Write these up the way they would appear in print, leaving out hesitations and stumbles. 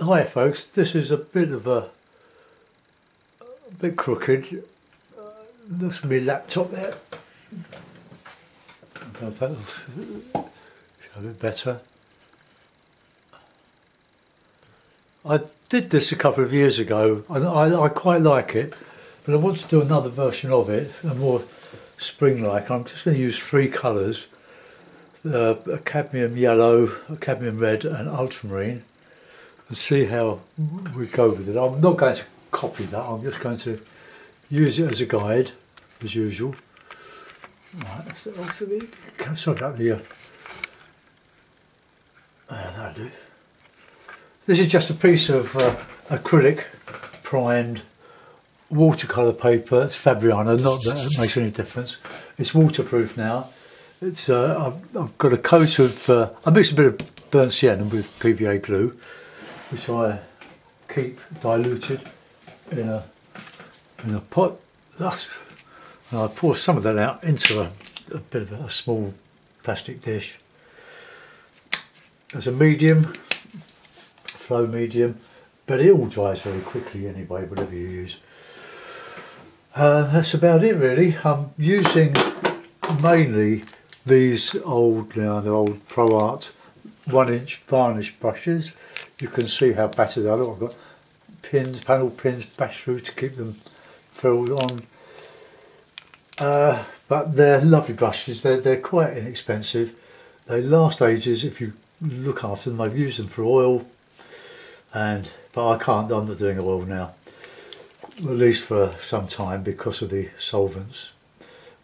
Hi folks, this is a bit crooked. That's my laptop there. I don't know if that'll show a bit better. I did this a couple of years ago and I quite like it, but I want to do another version of it, a more spring-like. I'm just going to use three colours, a cadmium yellow, a cadmium red and ultramarine, and see how we go with it. I'm not going to copy that, I'm just going to use it as a guide, as usual. Right, so sorry about the that'll do. This is just a piece of acrylic primed watercolour paper. It's Fabriano, not that it makes any difference. It's waterproof now. It's I've got a coat of I mixed a bit of burnt sienna with PVA glue, which I keep diluted in a pot. And I pour some of that out into a bit of a small plastic dish. There's a medium, flow medium, but it all dries very quickly anyway, whatever you use. That's about it really. I'm using mainly these old Pro Art 1-inch varnish brushes. You can see how battered they are. I've got pins, panel pins bashed through to keep them filled on. But they're lovely brushes. They're quite inexpensive. They last ages if you look after them. I've used them for oil, but I can't. I'm not doing oil now, at least for some time, because of the solvents,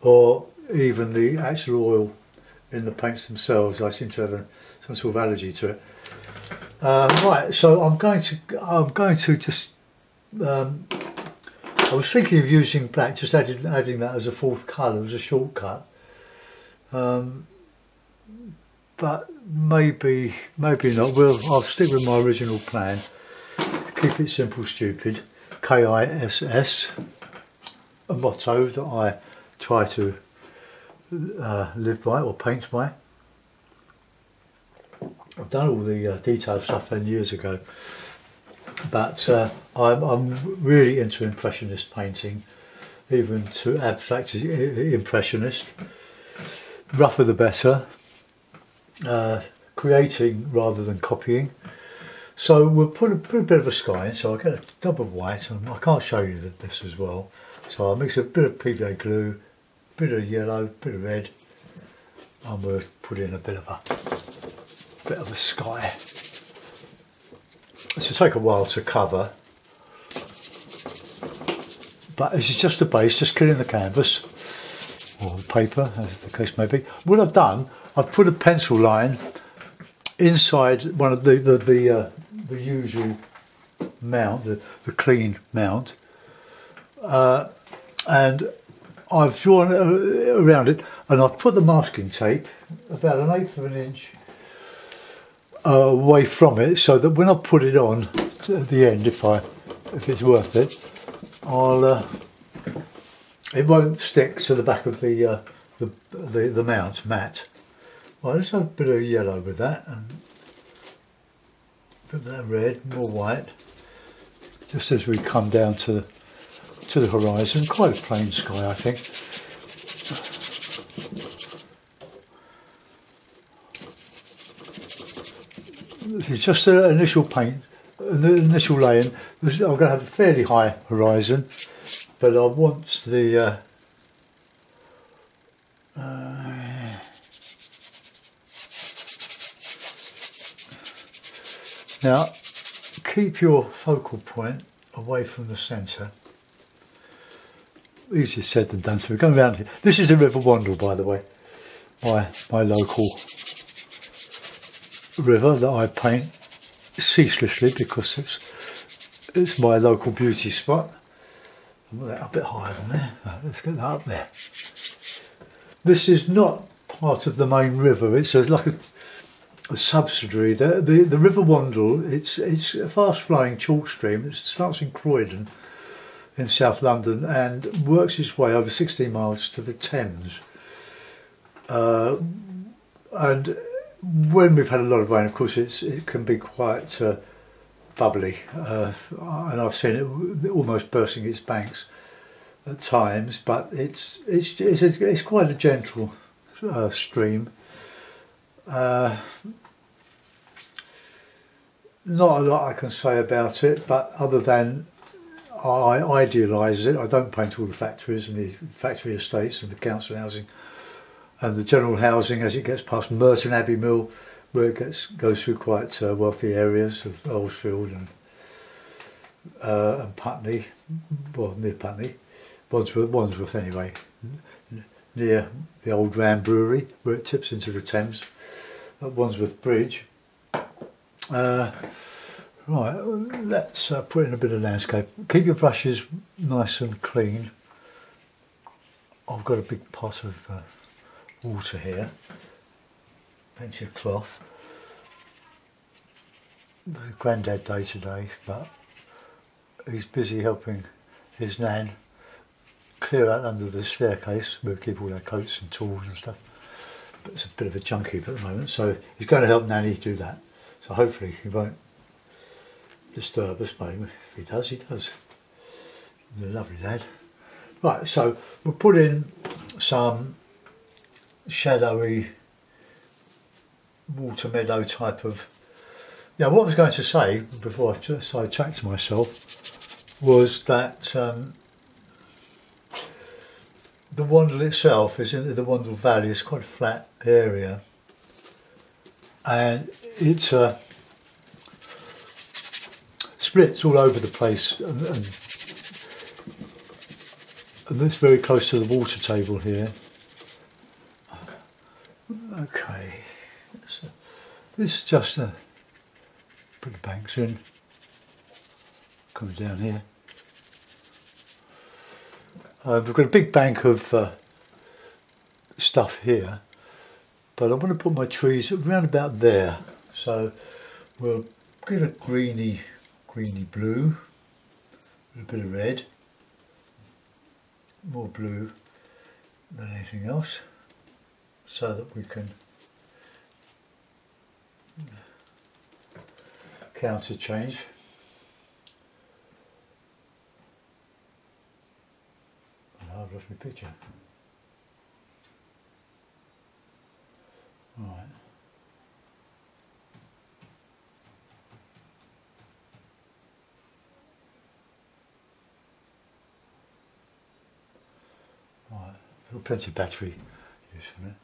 or even the actual oil in the paints themselves. I seem to have some sort of allergy to it. Right, so I'm going to just. I was thinking of using black, just adding that as a fourth colour, as a shortcut. But maybe not. I'll stick with my original plan. Keep it simple, stupid. KISS, a motto that I try to live by or paint by. I've done all the detailed stuff then years ago, but I'm really into impressionist painting, even to abstract impressionist. Rougher the better. Creating rather than copying. So we'll put a bit of a sky in, so I'll get a dab of white, and I can't show you this as well. So I'll mix a bit of PVA glue, a bit of yellow, a bit of red, and we'll put in a bit of a sky. This will take a while to cover, but this is just the base, just killing the canvas or the paper, as the case may be. What I've done, I've put a pencil line inside one of the usual mount, the clean mount, and I've drawn around it, and I've put the masking tape about 1/8 of an inch away from it, so that when I put it on at the end, if it's worth it, it won't stick to the back of the mount mat. Well, let's have a bit of yellow with that, and a bit of that red, more white, just as we come down to the horizon. Quite a plain sky, I think. This is just an initial paint, the initial laying. I'm going to have a fairly high horizon, but I want the now keep your focal point away from the centre. Easier said than done. So we're going around here. This is the River Wandle, by the way, my local river that I paint ceaselessly because it's my local beauty spot. I'll put that a bit higher than there. Let's get that up there. This is not part of the main river. It's like a subsidiary. The River Wandle. It's a fast-flowing chalk stream. It starts in Croydon, in South London, and works its way over 16 miles to the Thames. And when we've had a lot of rain, of course, it can be quite bubbly, and I've seen it almost bursting its banks at times, but it's quite a gentle stream. Not a lot I can say about it, but other than I idealise it. I don't paint all the factories and the factory estates and the council housing and the general housing as it gets past Merton Abbey Mill, where it goes through quite wealthy areas of Earlsfield and Putney, well, near Putney, Wandsworth anyway, near the old Ram Brewery where it tips into the Thames at Wandsworth Bridge. Right, let's put in a bit of landscape. Keep your brushes nice and clean. I've got a big pot of water here, plenty of cloth. It's a granddad day today, but he's busy helping his nan clear out under the staircase where we keep all our coats and tools and stuff. But it's a bit of a junk heap at the moment, so he's going to help Nanny do that. So hopefully he won't disturb us, maybe. If he does, he does. He's a lovely lad. Right, so we'll put in some shadowy water meadow type of... Now what I was going to say, before I sidetracked myself, was that the Wandle itself is in the Wandle Valley. It's quite a flat area, and it's splits all over the place, and it's very close to the water table here. Okay, so this is just put the banks in, comes down here. We've got a big bank of stuff here, but I want to put my trees around about there. So we'll give a greeny blue, a bit of red, more blue than anything else, so that we can counter change. Oh, I've lost my picture. All right. Right, got plenty of battery use in it.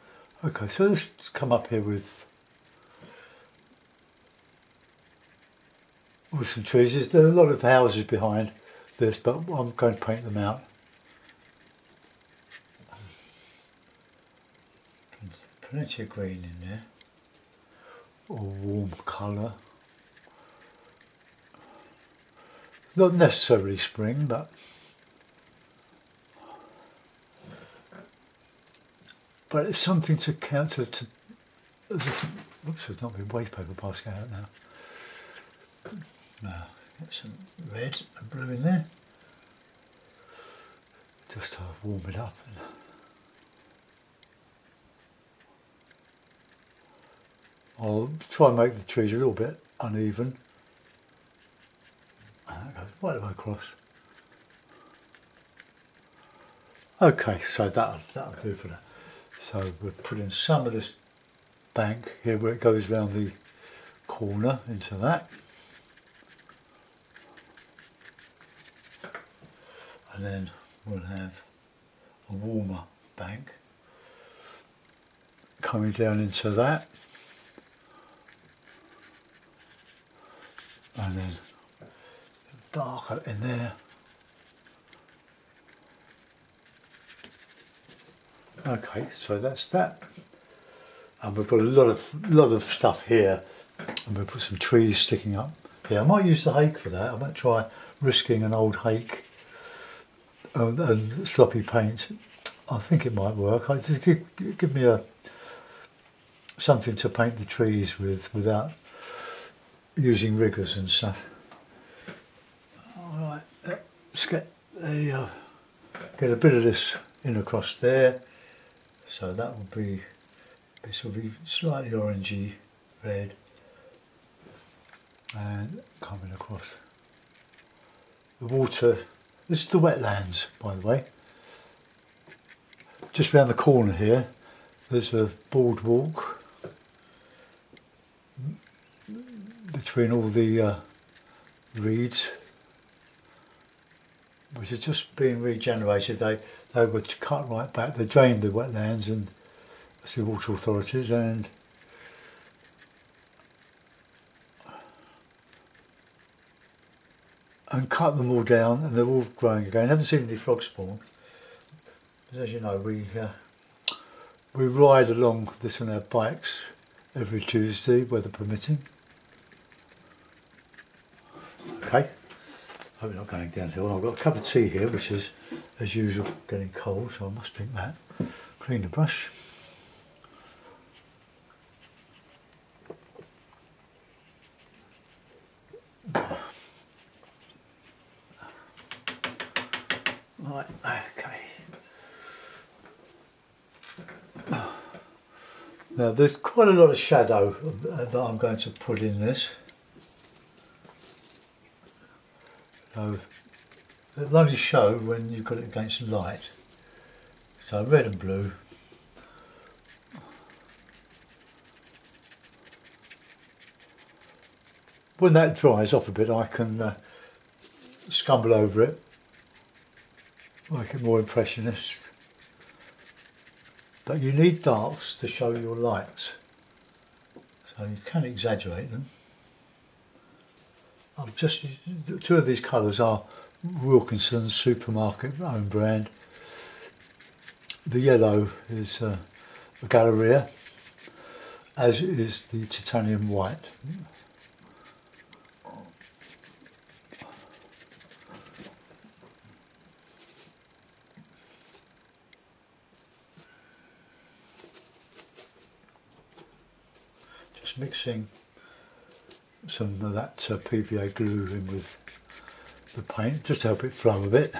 Okay, so let's come up here with some trees. There are a lot of houses behind this, but I'm going to paint them out. Plenty of green in there, or warm colour. Not necessarily spring, but it's something to counter to. Oops, there's not been waste paper basket out now. Now, get some red and blue in there, just to warm it up. I'll try and make the trees a little bit uneven. And that goes right the way across. Okay, so that'll do for that. So we'll put in some of this bank here where it goes round the corner into that. And then we'll have a warmer bank coming down into that. And then darker in there. Okay, so that's that. And we've got a lot of stuff here, and we'll put some trees sticking up here. I might use the hake for that. I might try risking an old hake and sloppy paint. I think it might work. I just give me something to paint the trees with without using riggers and stuff. Alright, let's get a bit of this in across there. So that will be sort of slightly orangey red. And coming across. The water, this is the wetlands, by the way. Just round the corner here, there's a boardwalk between all the reeds, which are just being regenerated. They were cut right back. They drained the wetlands, and that's the water authorities, and cut them all down, and they're all growing again. I haven't seen any frog spawn. As you know, we ride along this on our bikes every Tuesday, weather permitting. Okay, hope we're not going downhill. I've got a cup of tea here, which is, as usual, getting cold, so I must drink that. Clean the brush. Right, okay. Now there's quite a lot of shadow that I'm going to put in this. So it'll only show when you've got it against the light. So red and blue. When that dries off a bit, I can scumble over it, make it more impressionist. But you need darks to show your lights, so you can exaggerate them. Two of these colours are Wilkinson's supermarket own brand. The yellow is the Galleria, as is the titanium white. Just mixing some of that PVA glue in with the paint, just to help it flow a bit.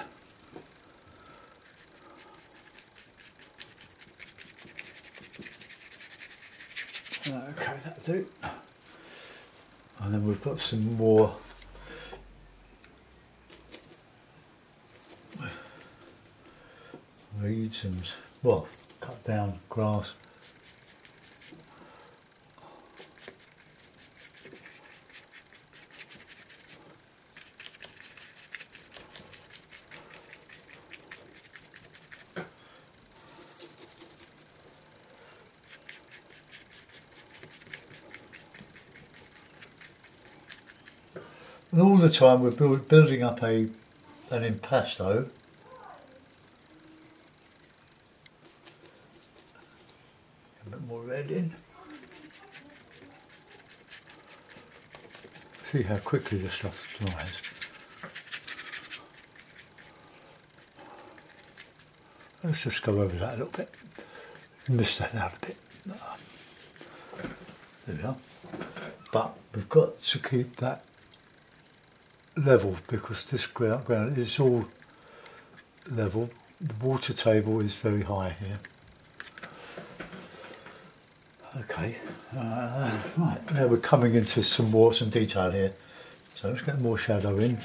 Okay, that'll do. And then we've got some more reeds and, well, cut down grass. And all the time we're building up an impasto. A bit more red in. See how quickly the stuff dries. Let's just go over that a little bit. Miss that out a bit. There we are. But we've got to keep that level, because this ground is all level. The water table is very high here. Okay, right, now we're coming into some detail here. So let's get more shadow in.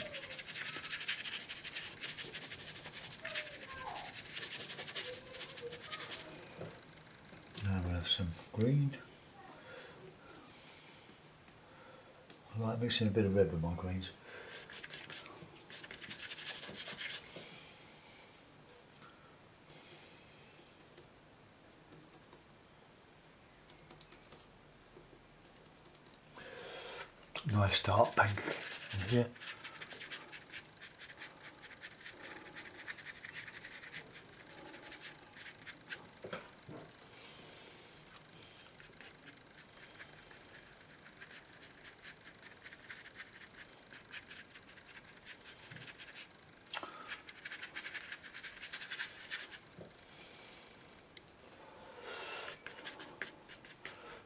Now we'll have some green. I like mixing a bit of red with my greens. Nice dark pink in here.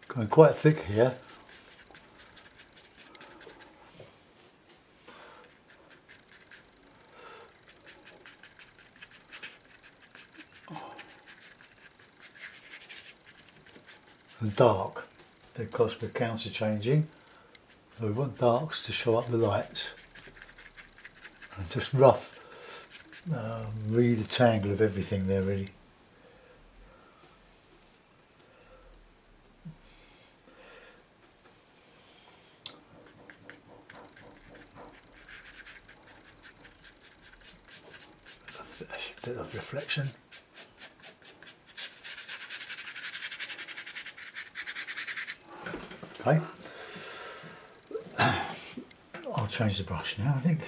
Going quite thick here. And dark, because we're counter changing So we want darks to show up the lights. And just rough, read the tangle of everything there really. A bit of reflection. Okay. I'll change the brush now, I think.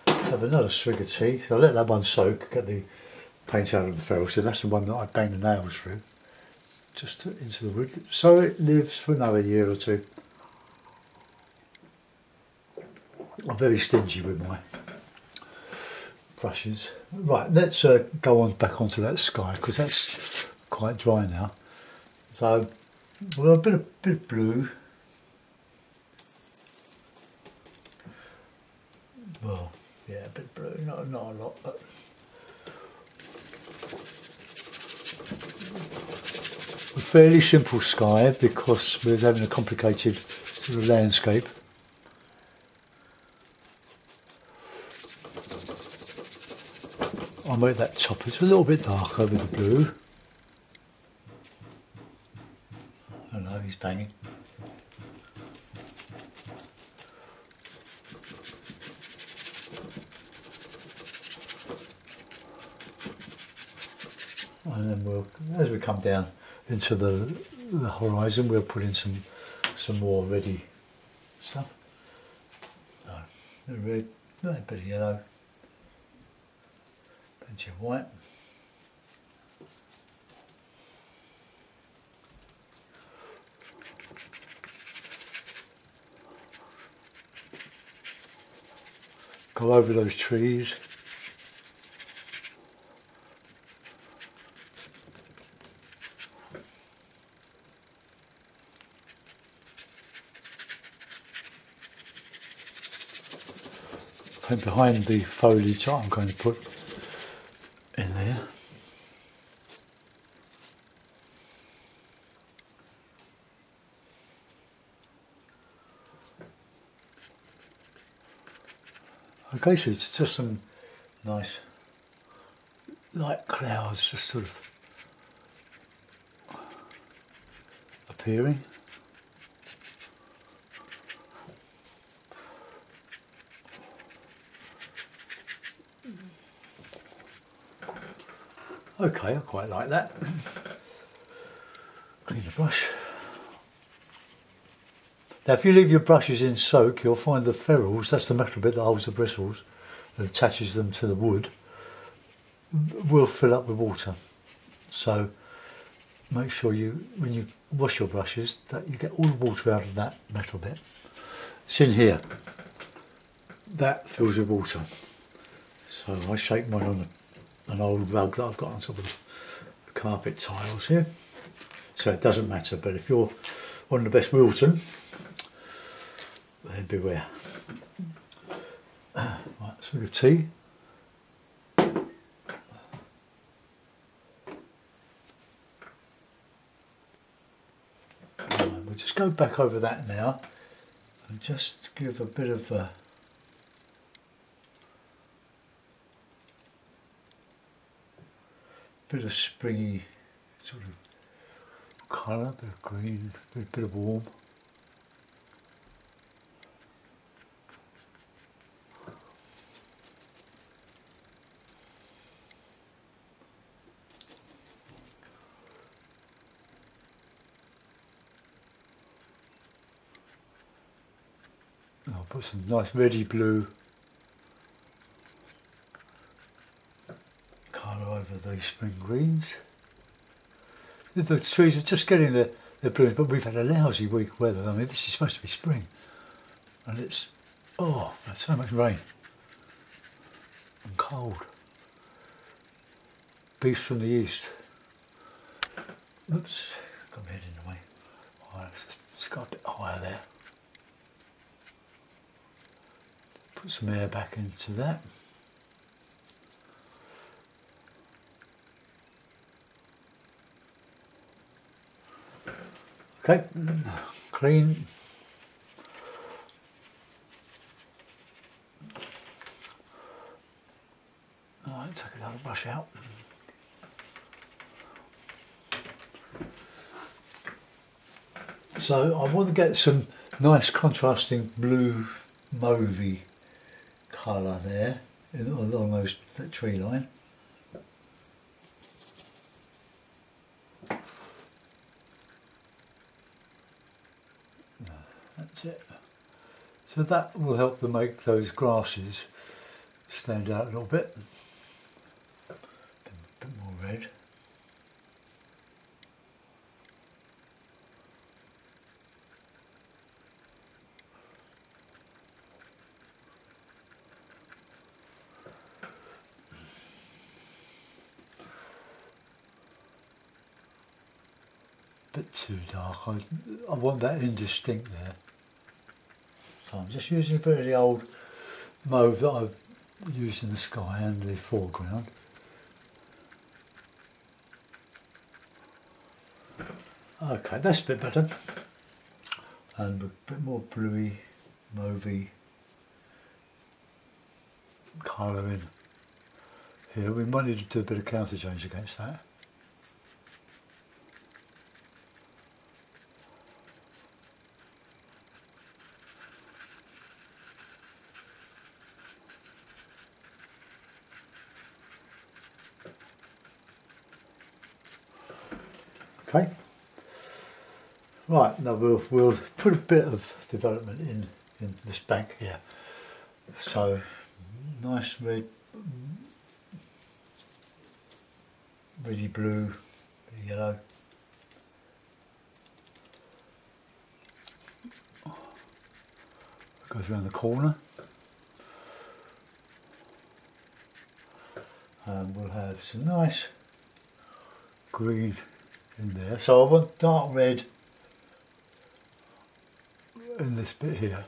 Let's have another swig of tea. So I'll let that one soak, get the paint out of the ferrule. So that's the one that I bang the nails through, just into the wood. So it lives for another year or two. I'm very stingy with my brushes. Right, let's go on back onto that sky because that's quite dry now. So, well, a bit of blue. Well, yeah, a bit blue, not a lot, but a fairly simple sky because we're having a complicated sort of landscape. I'll make that top, it's a little bit darker with the blue. I know, he's banging. And then we'll, as we come down into the horizon, we'll put in some more ready stuff. So, a red, a bit of yellow, plenty of white. Go over those trees. And behind the foliage I'm going to put in there. Okay, so it's just some nice light clouds just sort of appearing. Okay, I quite like that. Clean the brush. Now if you leave your brushes in soak, you'll find the ferrules, that's the metal bit that holds the bristles, that attaches them to the wood, will fill up with water. So make sure you, when you wash your brushes, that you get all the water out of that metal bit. It's in here. That fills with water. So I shake mine on an old rug that I've got on top of the carpet tiles here. So it doesn't matter, but if you're on the best Wilton, then beware. Right, swig of tea. We'll just go back over that now and just give a bit of springy sort of colour, a bit of green, a bit of warm. I'll put some nice reddy blue colour over these spring greens. The trees are just getting their blooms, but we've had a lousy week of weather. I mean, this is supposed to be spring, and it's, oh, there's so much rain and cold. Beast from the east. Oops, got my head in the way. Oh, it's got a bit higher there. Put some air back into that. Okay, clean. Right, take another brush out. So I want to get some nice contrasting blue mauvey colour there along that tree line. That's it. So that will help to make those grasses stand out a little bit. A bit more red. Bit too dark. I want that indistinct there. So I'm just using a bit of the old mauve that I've used in the sky and the foreground. Okay, that's a bit better. And a bit more bluey, mauvey colour in here. We might need to do a bit of counter change against that. Okay. Right, now we'll put a bit of development in this bank here. So nice red, reddy blue, reddy yellow. Goes around the corner. And we'll have some nice green in there. So I want dark red in this bit here.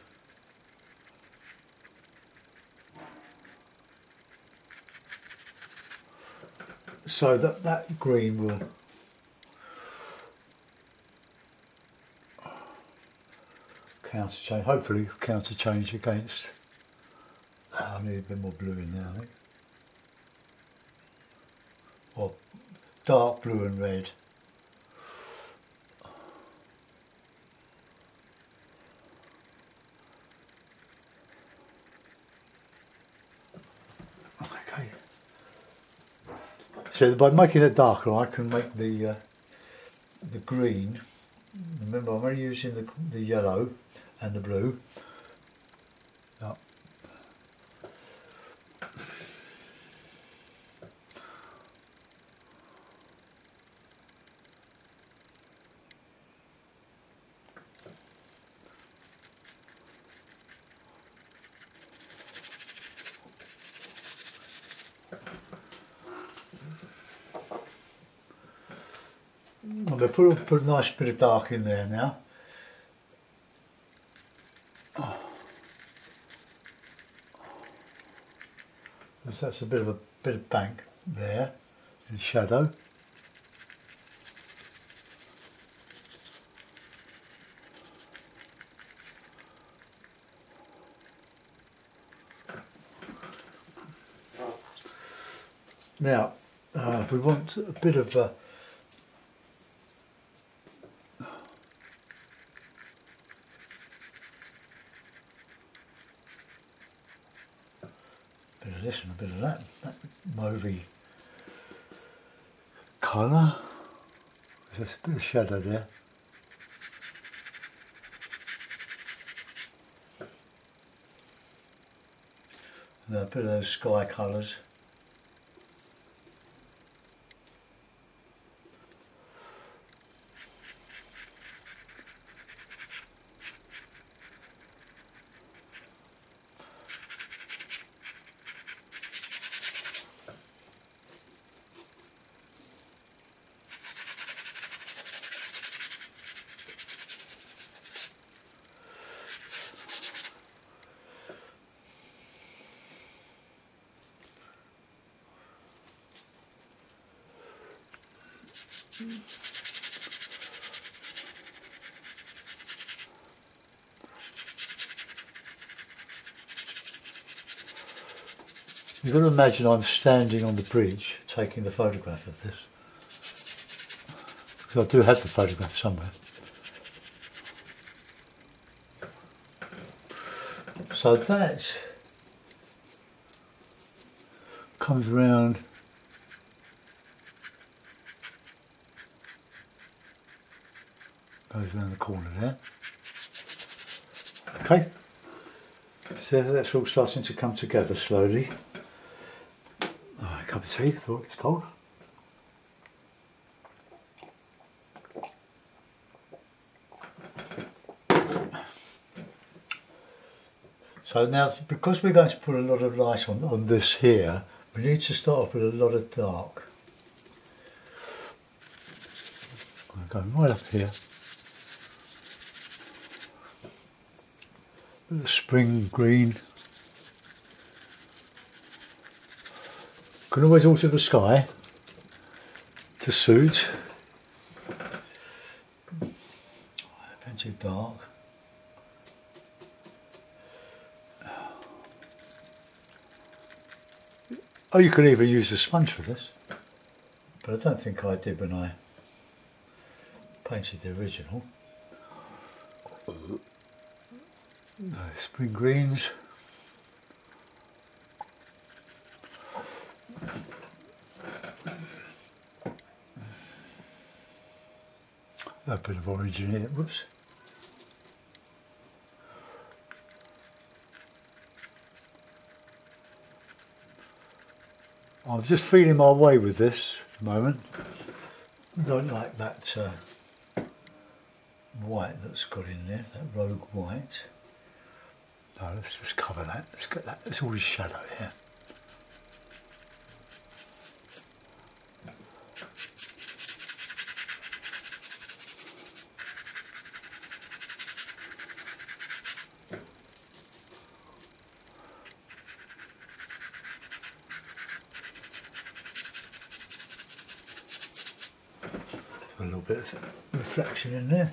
So that green will counter change, hopefully counter change against. I need a bit more blue in there, I think. Or dark blue and red. Okay. So by making it darker, I can make the green. Remember, I'm only using the yellow and the blue. Oh. I'm going to put a nice bit of dark in there now. So that's a bit of bank there in shadow. Now, if we want a bit of this and a bit of that mauvey colour. There's a bit of shadow there. And a bit of those sky colours. You've got to imagine I'm standing on the bridge taking the photograph of this. Because I do have the photograph somewhere. So that comes round goes around the corner there. Okay, so that's all starting to come together slowly. Alright, a cup of tea before it gets cold. So now, because we're going to put a lot of light on this here, we need to start off with a lot of dark. I'm going right up here. With the spring green. Can always alter the sky to suit. Plenty of dark. Oh, you could even use a sponge for this, but I don't think I did when I painted the original. Spring greens. A bit of orange in it, whoops. I'm just feeling my way with this at the moment. I don't like that white that's got in there, that rogue white. No, let's just cover that. Let's get that. There's all this shadow here. A little bit of reflection in there.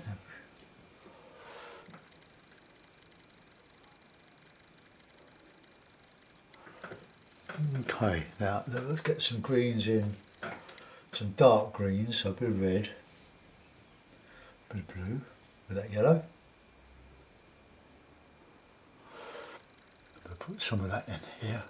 Okay, now let's get some greens in, some dark greens, so a bit of red, a bit of blue with that yellow. I'll put some of that in here.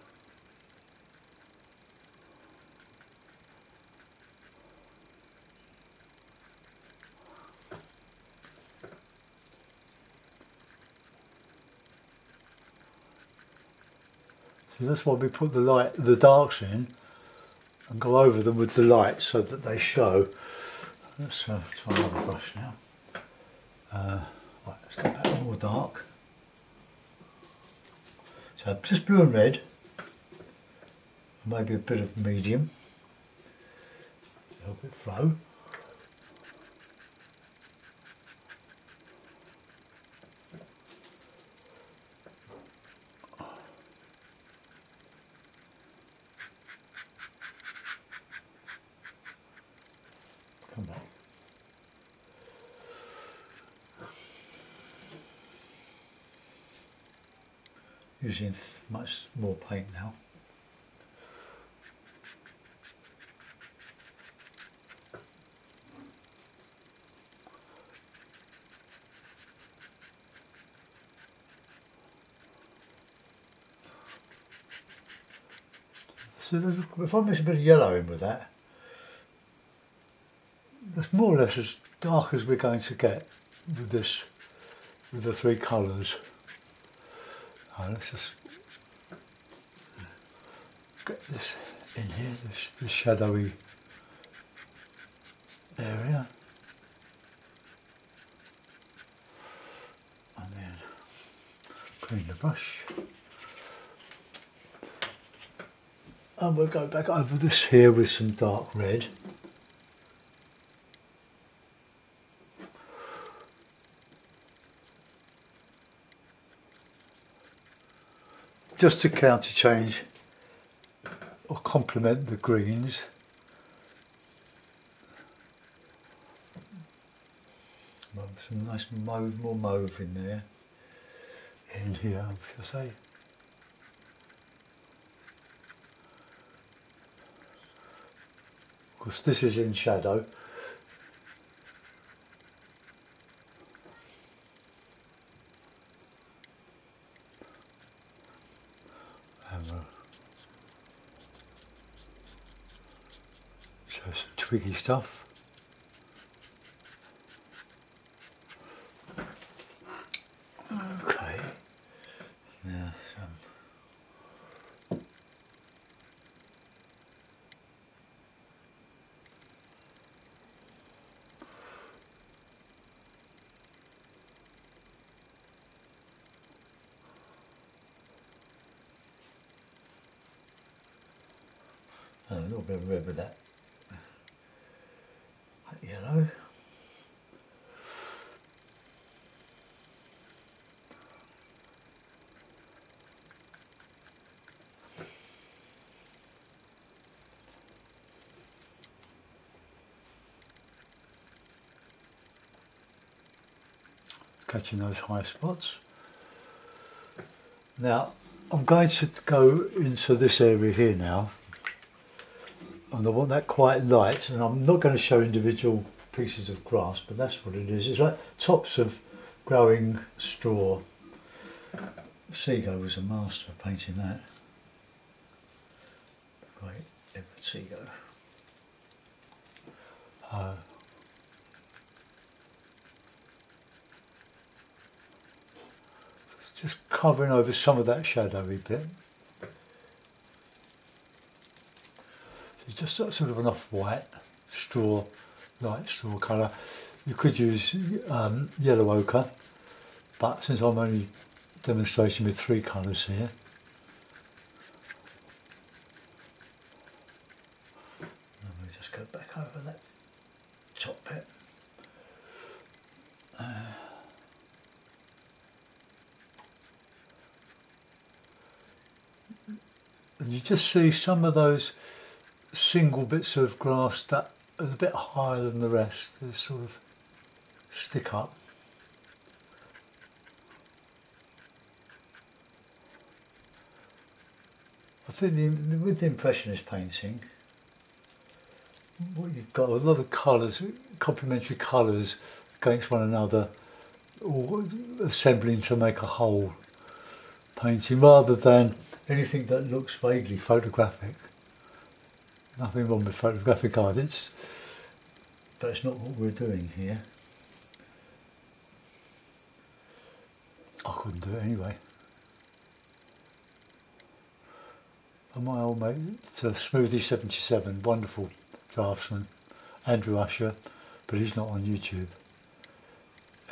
So that's why we put the darks in and go over them with the light so that they show. Let's try another brush now. Right, let's go back to more dark. So just blue and red, maybe a bit of medium, a little bit flow. Come back. Using much more paint now. So if I mix a bit of yellow in with that, that's more or less as dark as we're going to get with this, with the three colours. Let's just get this in here, this shadowy area, and then clean the brush, and we'll go back over this here with some dark red. Just to counter change or complement the greens. Some nice mauve, more mauve in there. And here, should I say. course this is in shadow. And so some twiggy stuff. Okay. Now some. A little bit of red with that yellow. Catching those high spots. Now I'm going to go into this area here now, and I want that quite light, and I'm not going to show individual pieces of grass, but that's what it is. It's like tops of growing straw. Seago was a master of painting that. Great Edward Seago. Just covering over some of that shadowy bit. It's just sort of an off-white straw, light straw colour. You could use yellow ochre, but since I'm only demonstrating with 3 colours here, let me just go back over that top bit. And you just see some of those single bits of grass that are a bit higher than the rest. They sort of stick up. I think with the Impressionist painting, what you've got a lot of colours, complementary colours against one another, or assembling to make a whole painting, rather than anything that looks vaguely photographic. Nothing wrong with photographic art, but it's not what we're doing here. I couldn't do it anyway. And my old mate, Smoothie77, wonderful draftsman, Andrew Usher, but he's not on YouTube.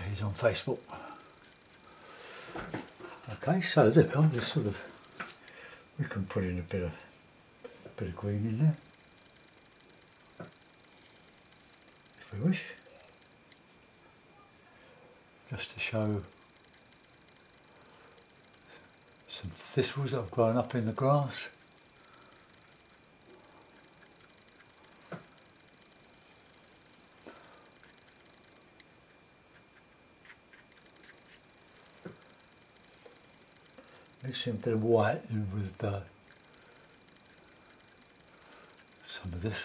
He's on Facebook. Okay, so there we are. Just sort of, we can put in a bit of green in there, if we wish, just to show some thistles that have grown up in the grass. Mixing a bit of white in with some of this.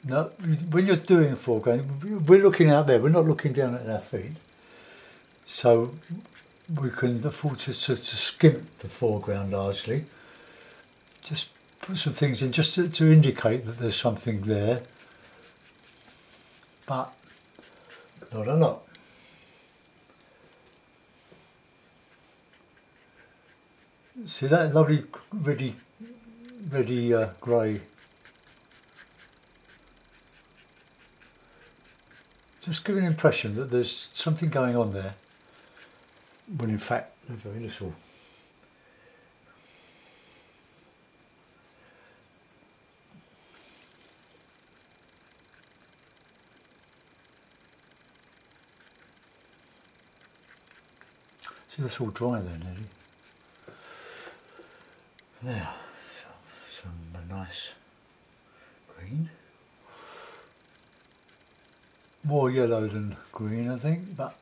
Now, when you're doing the foreground, we're looking out there, we're not looking down at our feet. So we can afford to skimp the foreground largely. Just put some things in just to indicate that there's something there, but not a lot. See that lovely reddy grey? Just giving an impression that there's something going on there, when in fact there's very little. See, that's all dry there nearly. There, some nice green. More yellow than green, I think, but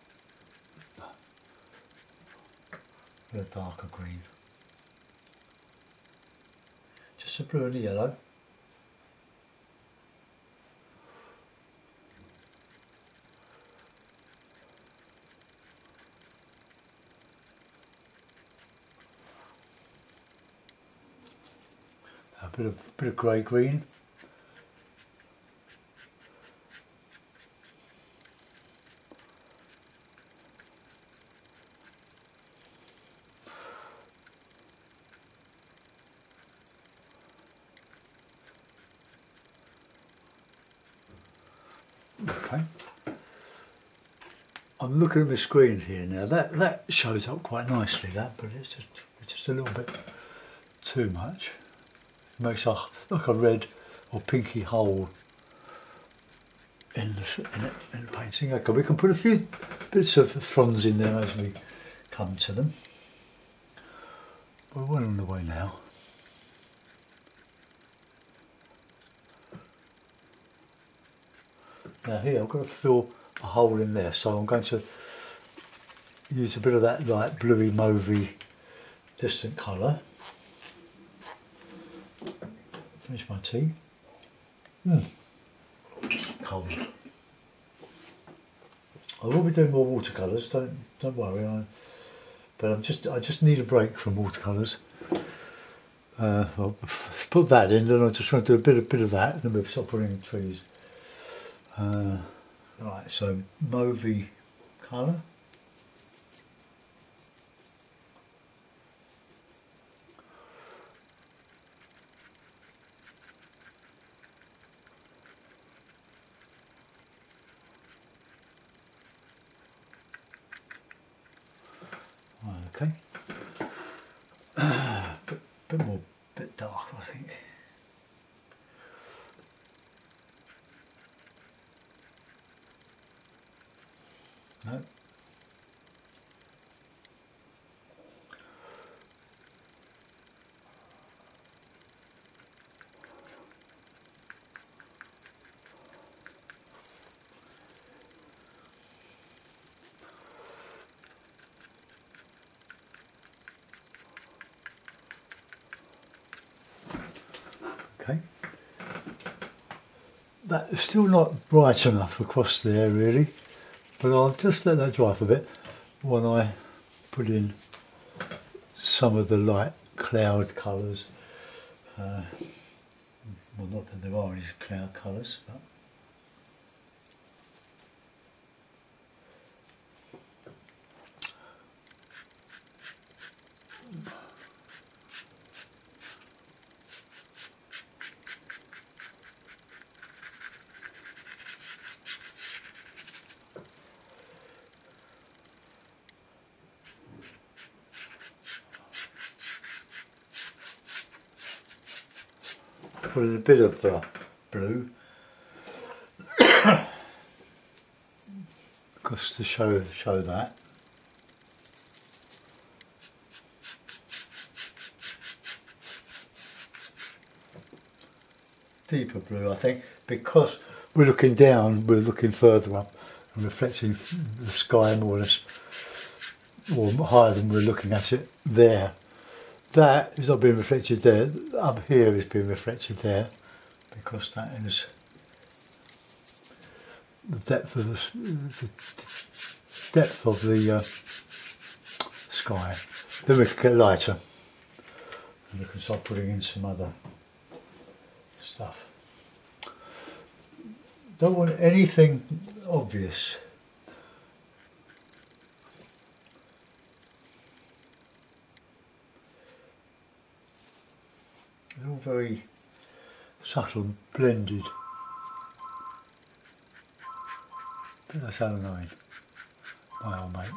a darker green. Just Just the blue and the yellow. A bit of grey green. Okay. I'm looking at my screen here now. That shows up quite nicely, that, but it's just a little bit too much. It makes like a red or pinky hole in the painting. Okay, we can put a few bits of fronds in there as we come to them. We're well on the way now. Now here I've got to fill a hole in there, so I'm going to use a bit of that light bluey mauvey distant colour. Finish my tea. Cold. I will be doing more watercolours. Don't worry. But I just need a break from watercolours. I'll put that in, then I just want to do a bit of that, and then we'll start putting in trees. Right, so mauvey colour. Okay. Bit dark, I think. No. Okay. That is still not bright enough across there really, but I'll just let that dry for a bit when I put in some of the light cloud colours. Well, not that there are any cloud colours, but put in a bit of blue, just to show that. Deeper blue, I think, because we're looking down, we're looking further up and reflecting the sky more or less, or higher than we're looking at it there. That is not being reflected there. Up here is being reflected there, because that is the depth of the sky. Then we can get lighter, and we can start putting in some other stuff. Don't want anything obvious. They're all very subtle, blended. But that's Alanine, my old mate.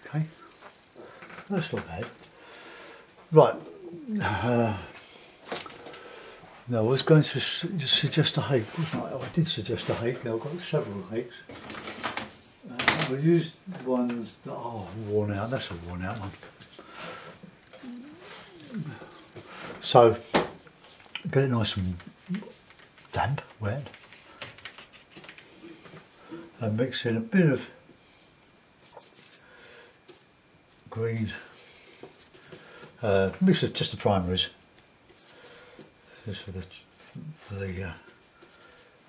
Okay, that's not bad. Right. No, I was going to suggest a hake, wasn't I? I did suggest a hake. I've got several hakes. I used ones that are worn out. That's a worn out one. So get it nice and damp, wet. and mix in a bit of green, mix of just the primaries, just for the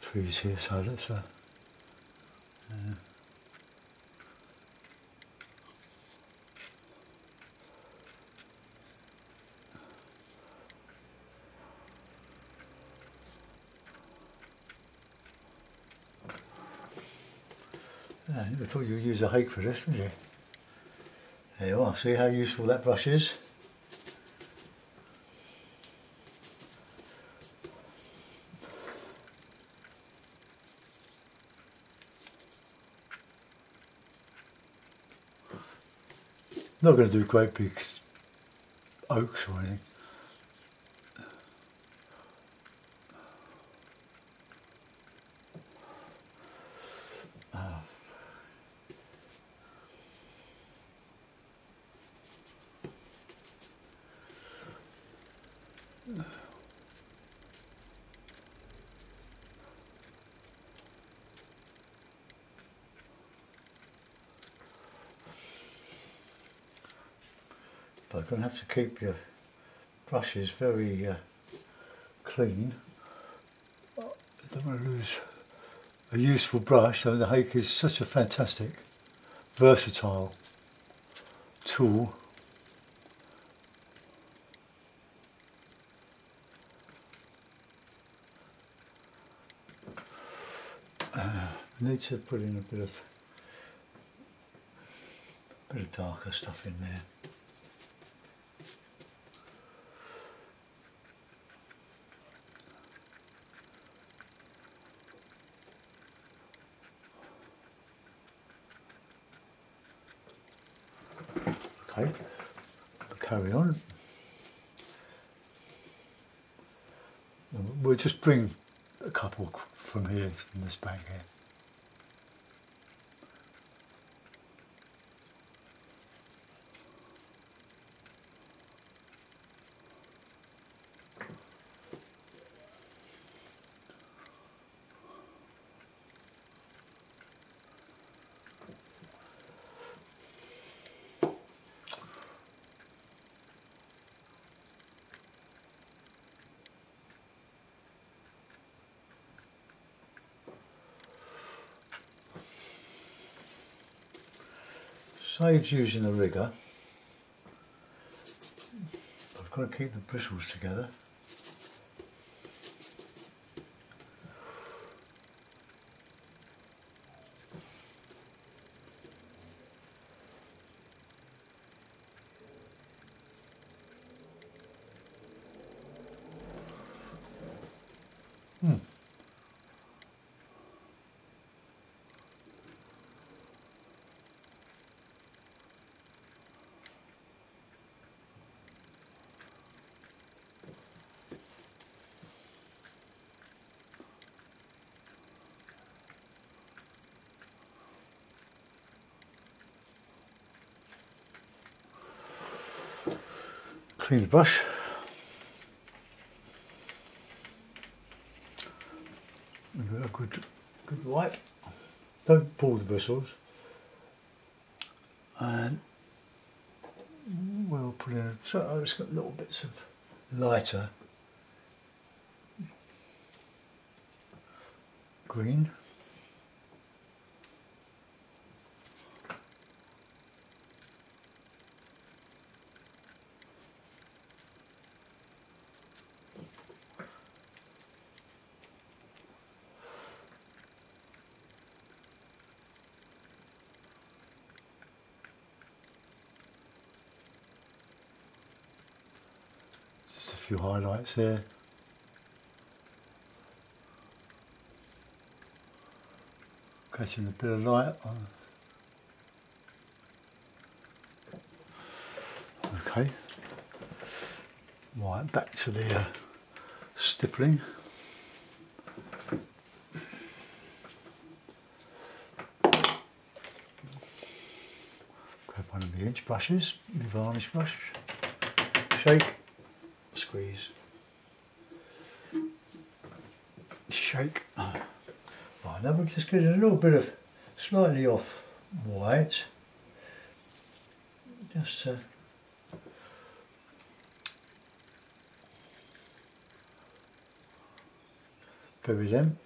trees here. So let's I never thought you'd use a hake for this, did you? There you are, see how useful that brush is? Not going to do great big oaks or anything. But you're going to have to keep your brushes very clean. I don't want to lose a useful brush. So the hake is such a fantastic, versatile tool. I need to put in a bit of darker stuff in there. Okay, carry on. We'll just bring a couple from here, from this bank here. Saves using a rigger. I've got to keep the bristles together. Clean the brush. Give it a good wipe. Don't pull the bristles. And we'll put in, so it's got little bits of lighter green. A few highlights there. Catching a bit of light on. Okay. Right, back to the stippling. Grab one of the inch brushes, the varnish brush. Shake. Squeeze, shake. Right, now we're just getting a little bit of slightly off white, just to bury them.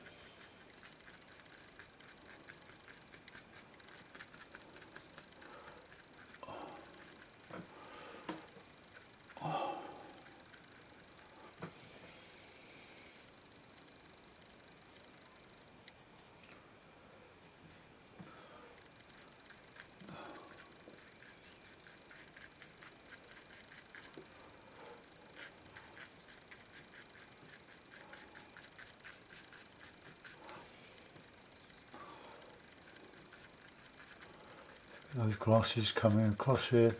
Those grasses coming across here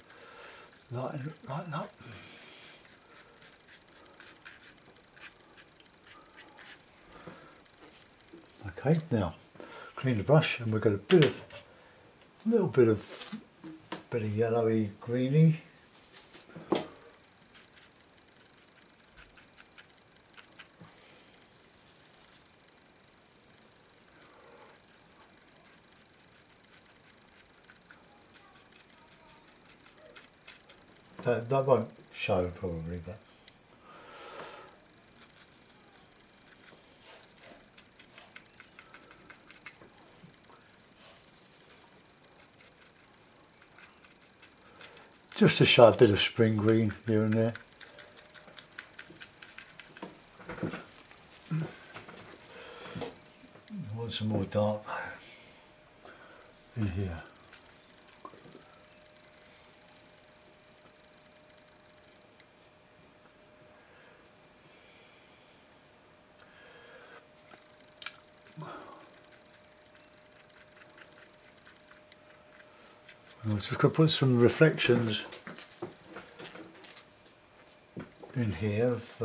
like that. Okay, now clean the brush, and we've got a little bit of yellowy greeny. That won't show probably, but just to show a bit of spring green here and there. I want some more dark in here. I'm just going to put some reflections in here of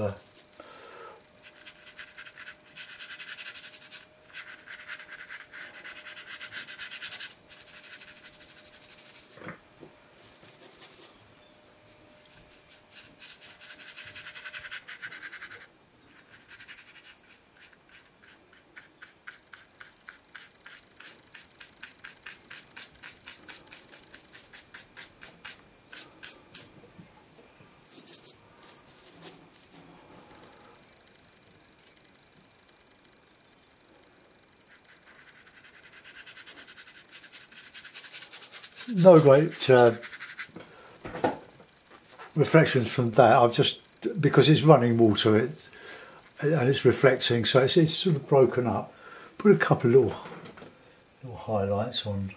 no great reflections from that. I've just, because it's running water and it's reflecting, so it's sort of broken up. Put a couple of little highlights on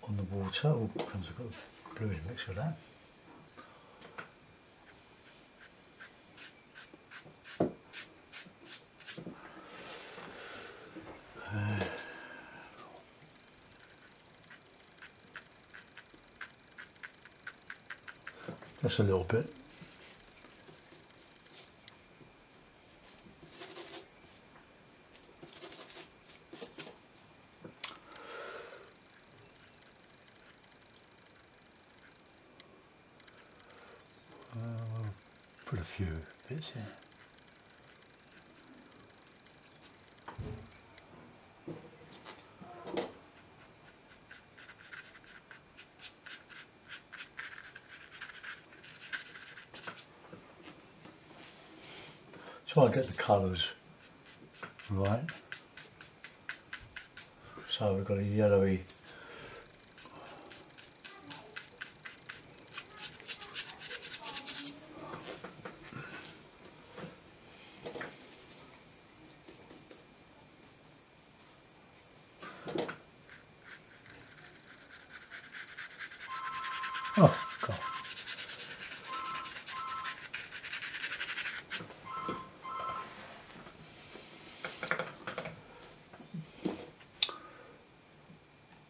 the water. Oh, comes I've got blue mixed with that. Just a little bit. Put a few bits here. Try and get the colours right. So we've got a yellowy oh God.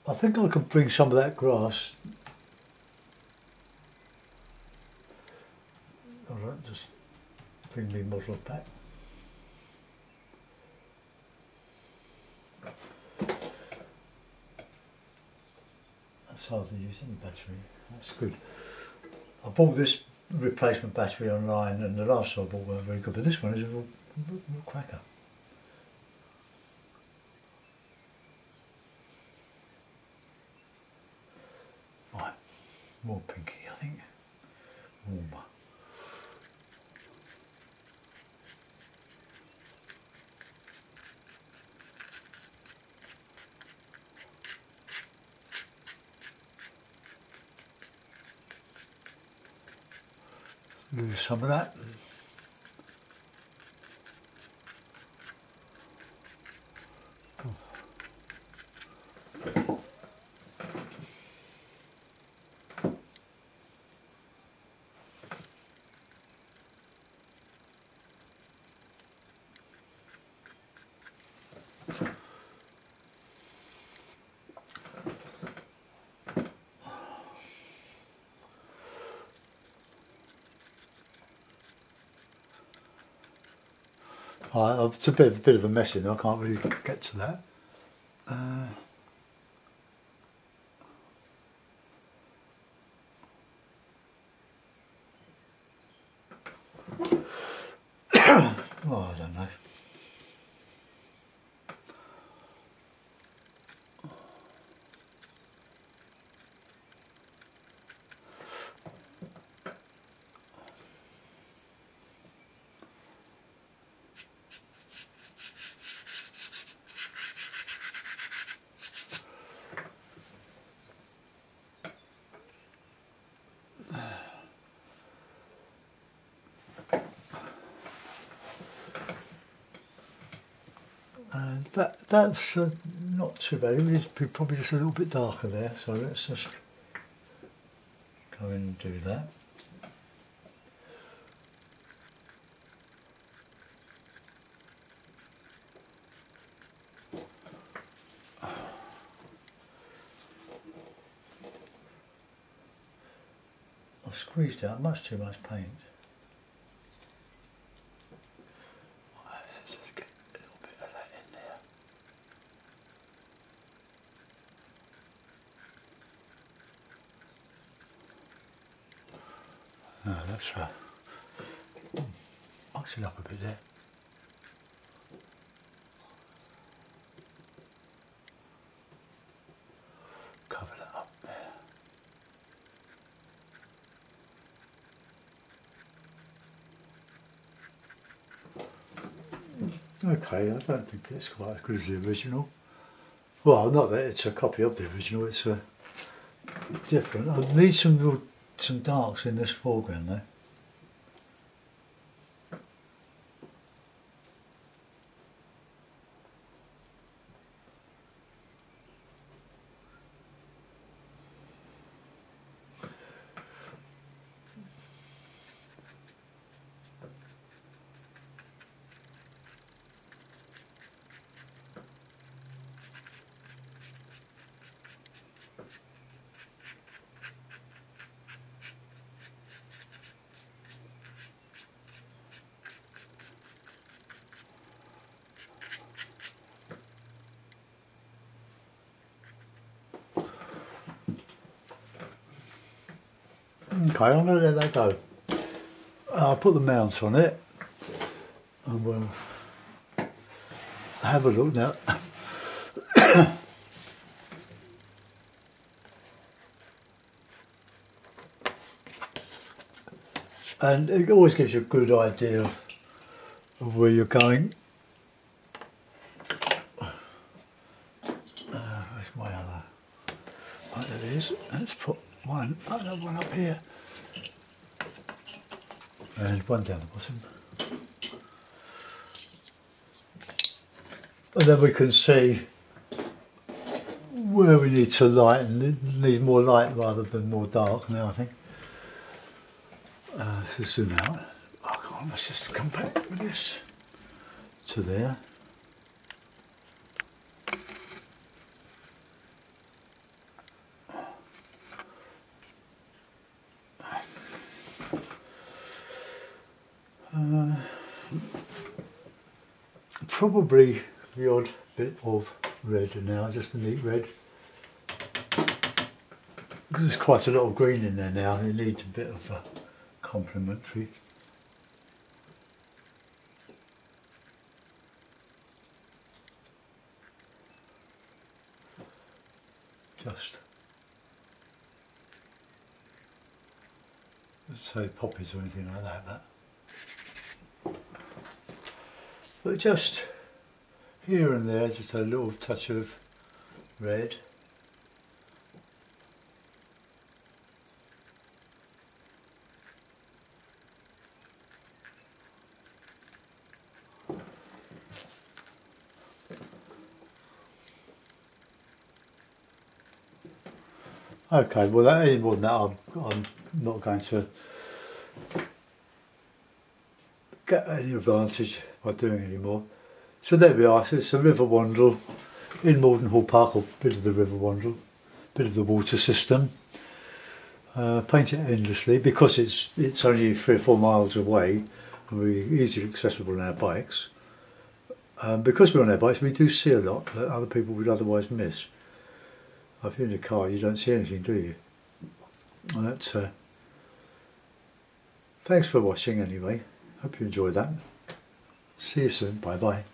I think I could bring some of that grass. Alright, just bring me model back. That's hardly using the battery. That's good. I bought this replacement battery online, and the last one I bought weren't very good, but this one is a real cracker. More pinky, I think. Warmer. Lose some of that. It's a bit of a mess in there. I can't really get to that. Oh, I don't know. And that's not too bad. It's probably just a little bit darker there, so let's just go in and do that. I've squeezed out much too much paint. Let's just get a little bit of that in there. Oh, that's mixing up a bit there. Cover that up there. Okay, I don't think it's quite as good as the original. Well, not that it's a copy of the original, it's different. I need some darks in this foreground though. Okay, I'm going to let that go. I'll put the mount on it and we'll have a look now. And it always gives you a good idea of where you're going. Where's my other? Oh, there it is. Let's put another one up here. And one down the bottom. And then we can see where we need to lighten. It needs more light rather than more dark now, I think. So zoom out. Oh, come on, let's just come back with this to there. Probably the odd bit of red now, just a neat red. Because there's quite a lot of green in there now, it needs a bit of a complementary. Just say poppies or anything like that, but just here and there, just a little touch of red. Okay, well any more than that I'm not going to get any advantage by doing any more. So there we are, so it's a river wandle in Morden Hall Park, or a bit of the river wandle, bit of the water system. Paint it endlessly because it's only 3 or 4 miles away and we're easily accessible on our bikes. Because we're on our bikes we do see a lot that other people would otherwise miss. If you're in a car you don't see anything, do you? Well, that's, thanks for watching anyway, hope you enjoyed that. See you soon, bye bye.